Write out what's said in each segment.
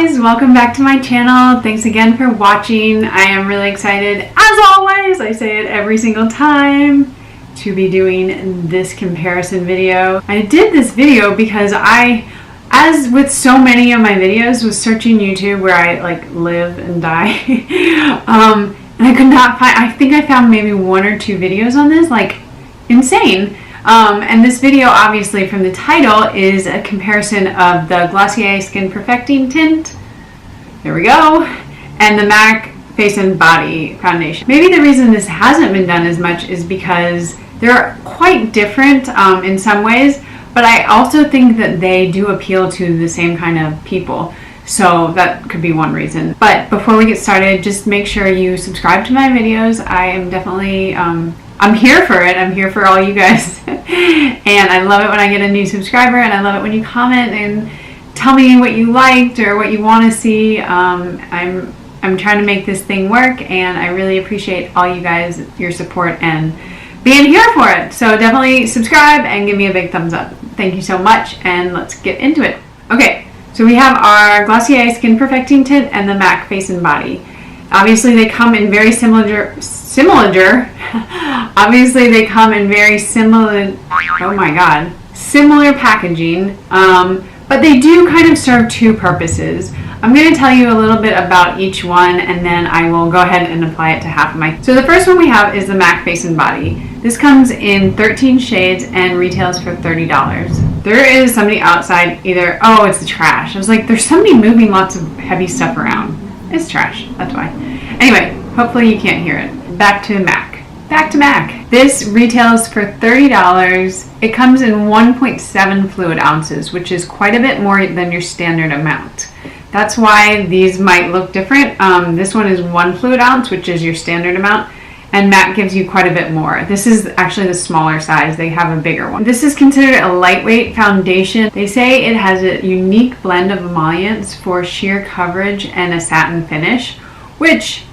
guys, welcome back to my channel. Thanks again for watching. I am really excited, as always, I say it every single time, to be doing this comparison video. I did this video because I, as with so many of my videos, was searching YouTube where I like live and die. And I could not find, I think I found maybe 1 or 2 videos on this, like insane. And this video, obviously from the title, is a comparison of the Glossier Skin Tint, there we go, and the m.a.c Face and Body Foundation. Maybe the reason this hasn't been done as much is because they're quite different in some ways, but I also think that they do appeal to the same kind of people. So that could be one reason. But before we get started, just make sure you subscribe to my videos. I am definitely, I'm here for it. I'm here for all you guys. And I love it when I get a new subscriber, and I love it when you comment and tell me what you liked or what you want to see. I'm trying to make this thing work, and I really appreciate all you guys, your support, and being here for it. So definitely subscribe and give me a big thumbs up. Thank you so much, and let's get into it. Okay, so we have our Glossier Skin Perfecting Tint and the m.a.c Face and Body. Obviously they come in very similar obviously they come in very similar, oh my god, similar packaging, but they do kind of serve 2 purposes. I'm going to tell you a little bit about each one, and then I will go ahead and apply it to half of my. So the first one we have is the m.a.c Face and Body. This comes in 13 shades and retails for $30. There is somebody outside either, oh, it's the trash. I was like, there's somebody moving lots of heavy stuff around. It's trash, that's why. Anyway, hopefully you can't hear it. Back to m.a.c. Back to m.a.c. This retails for $30. It comes in 1.7 fluid ounces, which is quite a bit more than your standard amount. That's why these might look different. This one is 1 fluid ounce, which is your standard amount, and m.a.c gives you quite a bit more. This is actually the smaller size. They have a bigger one. This is considered a lightweight foundation. They say it has a unique blend of emollients for sheer coverage and a satin finish, which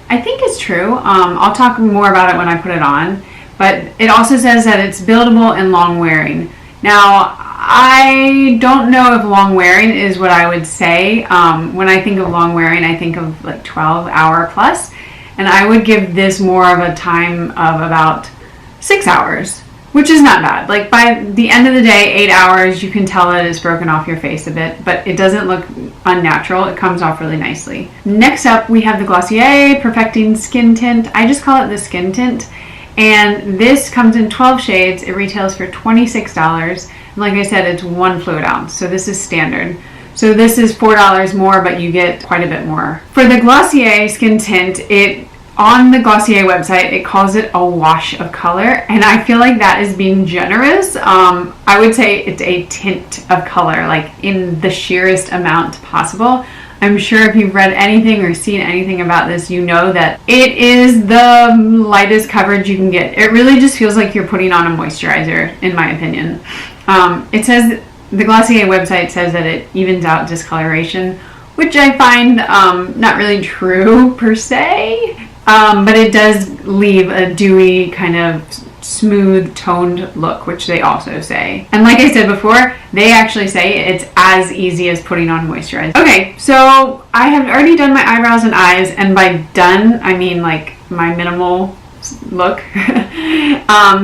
I think is true. I'll talk more about it when I put it on, but it also says that it's buildable and long wearing. Now, I don't know if long wearing is what I would say. When I think of long wearing, I think of like 12-hour plus, and I would give this more of a time of about 6 hours, which is not bad. Like by the end of the day, 8 hours, you can tell that it's broken off your face a bit, but it doesn't look unnatural. It comes off really nicely. Next up, we have the Glossier Perfecting Skin Tint. I just call it the Skin Tint, and this comes in 12 shades. It retails for $26. And like I said, it's 1 fluid ounce, so this is standard. So this is $4 more, but you get quite a bit more. For the Glossier Skin Tint, on the Glossier website, it calls it a wash of color, and I feel like that is being generous. I would say it's a tint of color, like in the sheerest amount possible. I'm sure if you've read anything or seen anything about this, you know that it is the lightest coverage you can get. It really just feels like you're putting on a moisturizer, in my opinion. It says, the Glossier website says that it evens out discoloration, which I find not really true per se. But it does leave a dewy, kind of smooth toned look, which they also say. And like I said before, they actually say it's as easy as putting on moisturizer. Okay, so I have already done my eyebrows and eyes, and by done, I mean like my minimal look.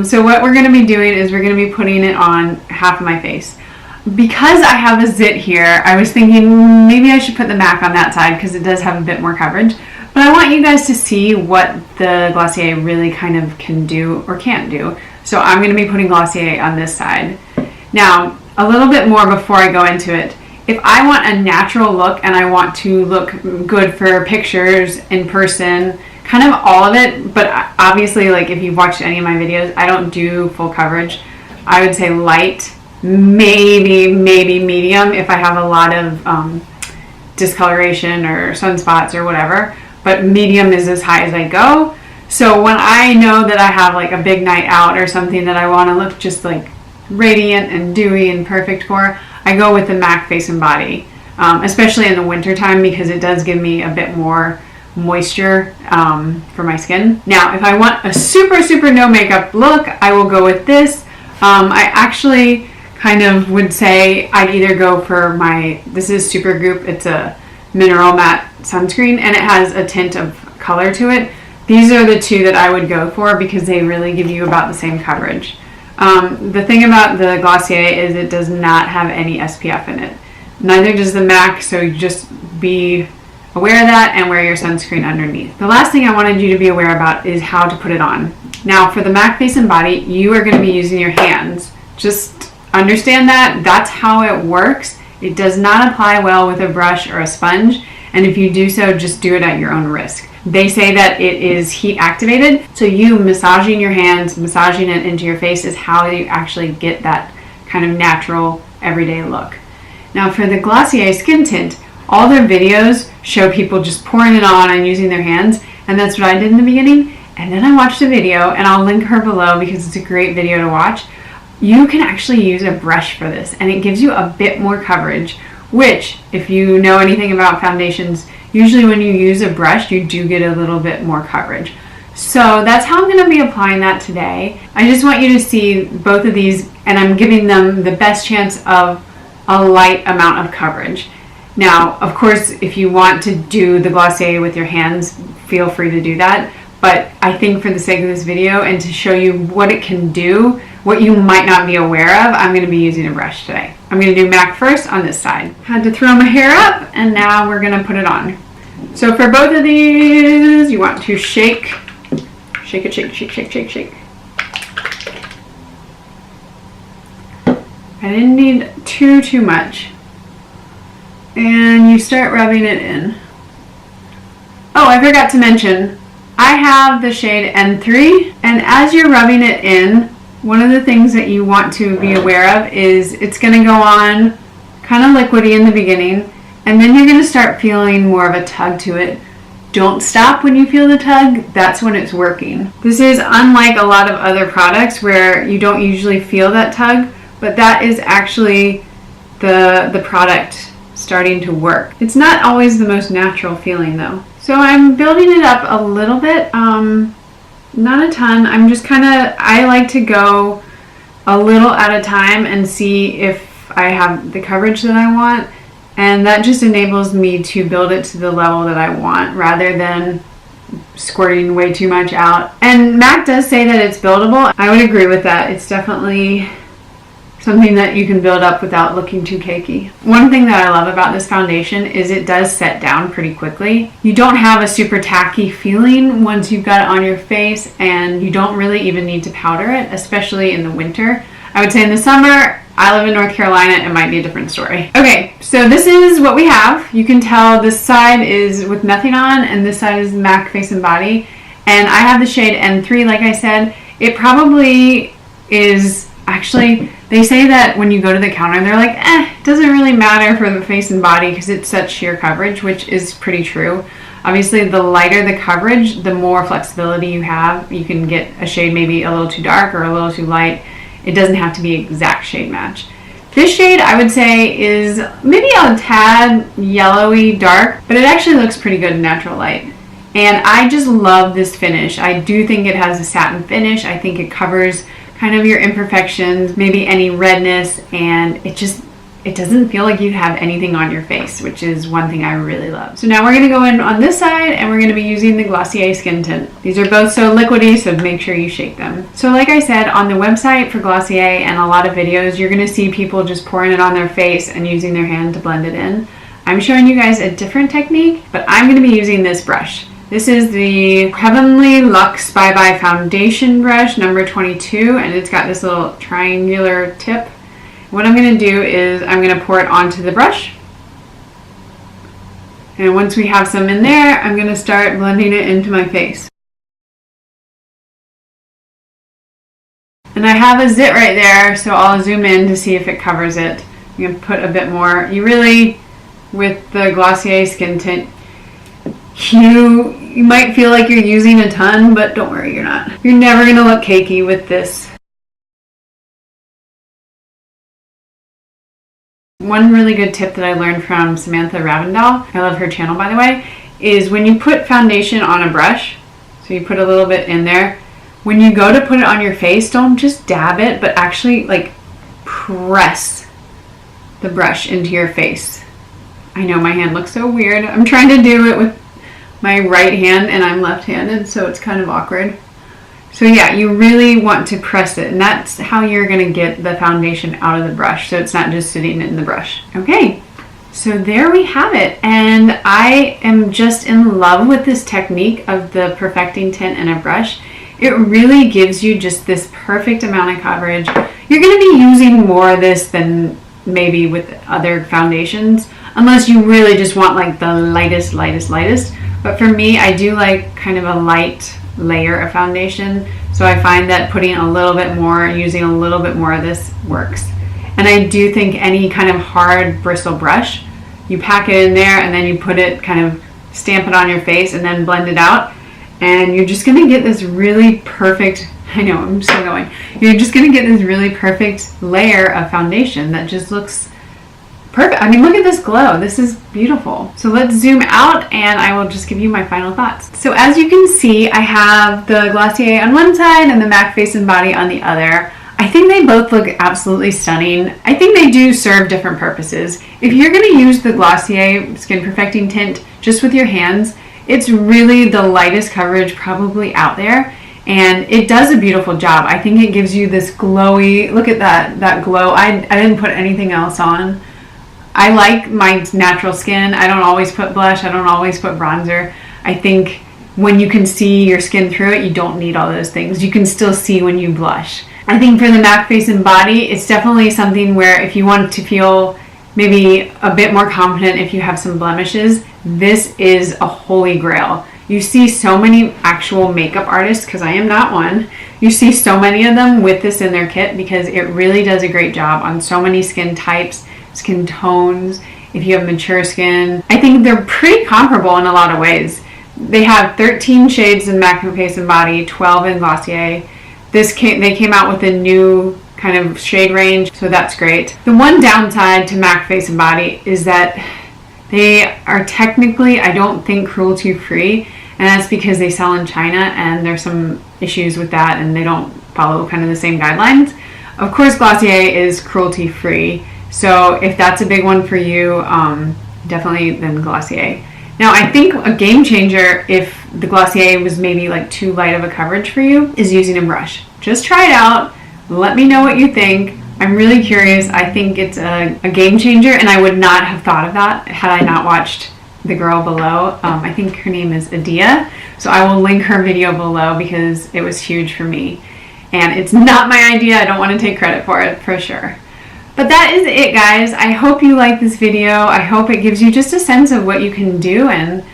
So what we're going to be doing is we're going to be putting it on half of my face. Because I have a zit here, I was thinking maybe I should put the m.a.c on that side because it does have a bit more coverage. But I want you guys to see what the Glossier really kind of can do or can't do. So I'm going to be putting Glossier on this side. Now, a little bit more before I go into it. If I want a natural look and I want to look good for pictures, in person, kind of all of it, but obviously, like if you've watched any of my videos, I don't do full coverage. I would say light, maybe medium if I have a lot of discoloration or sunspots or whatever. But medium is as high as I go. So when I know that I have like a big night out or something that I want to look just like radiant and dewy and perfect for, I go with the m.a.c Face and Body, especially in the winter time, because it does give me a bit more moisture for my skin. Now, if I want a super no makeup look, I will go with this. I actually kind of would say I'd either go for this is Supergoop. It's a Mineral Matte Sunscreen, and it has a tint of color to it. These are the two that I would go for because they really give you about the same coverage. The thing about the Glossier is it does not have any SPF in it. Neither does the MAC, so just be aware of that and wear your sunscreen underneath. The last thing I wanted you to be aware about is how to put it on. Now for the MAC face and body, you are going to be using your hands. Just understand that that's how it works. It does not apply well with a brush or a sponge, and if you do so, just do it at your own risk. They say that it is heat activated, so you massaging your hands, massaging it into your face is how you actually get that kind of natural everyday look. Now for the Glossier Skin Tint, all their videos show people just pouring it on and using their hands, and that's what I did in the beginning. And then I watched a video, and I'll link her below because it's a great video to watch. You can actually use a brush for this, and it gives you a bit more coverage, which, if you know anything about foundations, usually when you use a brush, you do get a little bit more coverage. So that's how I'm going to be applying that today. I just want you to see both of these, and I'm giving them the best chance of a light amount of coverage. Now, of course, if you want to do the Glossier with your hands, feel free to do that. But I think for the sake of this video and to show you what it can do, what you might not be aware of, I'm going to be using a brush today. I'm going to do MAC first on this side. Had to throw my hair up, and now we're going to put it on. So for both of these, you want to shake it, shake. I didn't need too much. And you start rubbing it in. Oh, I forgot to mention, I have the shade N3, and as you're rubbing it in, one of the things that you want to be aware of is it's going to go on kind of liquidy in the beginning, and then you're going to start feeling more of a tug to it. Don't stop when you feel the tug, that's when it's working. This is unlike a lot of other products where you don't usually feel that tug, but that is actually the product starting to work. It's not always the most natural feeling though. So I'm building it up a little bit, not a ton. I'm just I like to go a little at a time and see if I have the coverage that I want, and that just enables me to build it to the level that I want rather than squirting way too much out. And MAC does say that it's buildable. I would agree with that. It's definitely something that you can build up without looking too cakey. One thing that I love about this foundation is it does set down pretty quickly. You don't have a super tacky feeling once you've got it on your face, and you don't really even need to powder it, especially in the winter. I would say in the summer, I live in North Carolina, it might be a different story. Okay, so this is what we have. You can tell this side is with nothing on, and this side is MAC Face and Body. And I have the shade N3, like I said. It probably is, actually, they say that when you go to the counter, they're like, it doesn't really matter for the face and body because it's such sheer coverage, which is pretty true. Obviously, the lighter the coverage, the more flexibility you have. You can get a shade maybe a little too dark or a little too light. It doesn't have to be exact shade match. This shade, I would say, is maybe a tad yellowy dark, but it actually looks pretty good in natural light. And I just love this finish. I do think it has a satin finish. I think it covers kind of your imperfections, maybe any redness, and it doesn't feel like you have anything on your face, which is one thing I really love. So now we're going to go in on this side, and we're going to be using the Glossier Skin Tint. These are both so liquidy, so make sure you shake them. So like I said, on the website for Glossier and a lot of videos, you're going to see people just pouring it on their face and using their hand to blend it in. I'm showing you guys a different technique, but I'm going to be using this brush. This is the Heavenly Luxe Bye Bye Foundation brush, number 22, and it's got this little triangular tip. What I'm going to do is I'm going to pour it onto the brush. And once we have some in there, I'm going to start blending it into my face. And I have a zit right there, so I'll zoom in to see if it covers it. I'm going to put a bit more. You really, with the Glossier Skin Tint, you might feel like you're using a ton, but don't worry, you're not. You're never going to look cakey with this. One really good tip that I learned from Samantha Ravendall, I love her channel by the way, is when you put foundation on a brush, so you put a little bit in there, when you go to put it on your face, don't just dab it, but actually like press the brush into your face. I know my hand looks so weird. I'm trying to do it with my right hand and I'm left-handed, so it's kind of awkward. So yeah, you really want to press it, and that's how you're going to get the foundation out of the brush, so it's not just sitting in the brush. Okay, so there we have it, and I am just in love with this technique of the perfecting tint in a brush. It really gives you just this perfect amount of coverage. You're going to be using more of this than maybe with other foundations, unless you really just want like the lightest. But for me, I do like kind of a light layer of foundation, so I find that putting a little bit more, using a little bit more of this works. And I do think any kind of hard bristle brush, you pack it in there and then you put it, kind of stamp it on your face and then blend it out, and you're just gonna get this really perfect, I know, I'm still going, you're just gonna get this really perfect layer of foundation that just looks perfect. I mean, look at this glow. This is beautiful. So let's zoom out and I will just give you my final thoughts. So as you can see, I have the Glossier on one side and the M.a.c Face and Body on the other. I think they both look absolutely stunning. I think they do serve different purposes. If you're going to use the Glossier Skin Perfecting Tint just with your hands, it's really the lightest coverage probably out there, and it does a beautiful job. I think it gives you this glowy, look at that glow. I didn't put anything else on. I like my natural skin. I don't always put blush. I don't always put bronzer. I think when you can see your skin through it, you don't need all those things. You can still see when you blush. I think for the M.a.c Face and Body, it's definitely something where if you want to feel maybe a bit more confident if you have some blemishes, this is a holy grail. You see so many actual makeup artists, because I am not one, you see so many of them with this in their kit because it really does a great job on so many skin types, skin tones. If you have mature skin, I think they're pretty comparable in a lot of ways. They have 13 shades in M.a.c Face and Body, 12 in Glossier. They came out with a new kind of shade range, so that's great. The one downside to M.a.c Face and Body is that they are technically, I don't think, cruelty-free, and that's because they sell in China and there's some issues with that and they don't follow kind of the same guidelines. Of course, Glossier is cruelty-free, so if that's a big one for you, definitely then Glossier. Now, I think a game changer, if the Glossier was maybe like too light of a coverage for you, is using a brush. Just try it out. Let me know what you think. I'm really curious. I think it's a game changer, and I would not have thought of that had I not watched the girl below. I think her name is ADIA, so I will link her video below because it was huge for me. And it's not my idea. I don't want to take credit for it, for sure. But that is it, guys. I hope you like this video. I hope it gives you just a sense of what you can do, and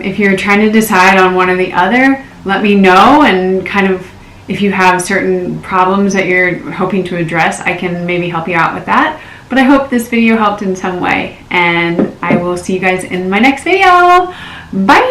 if you're trying to decide on one or the other, let me know, and kind of if you have certain problems that you're hoping to address, I can maybe help you out with that. But I hope this video helped in some way, and I will see you guys in my next video. Bye!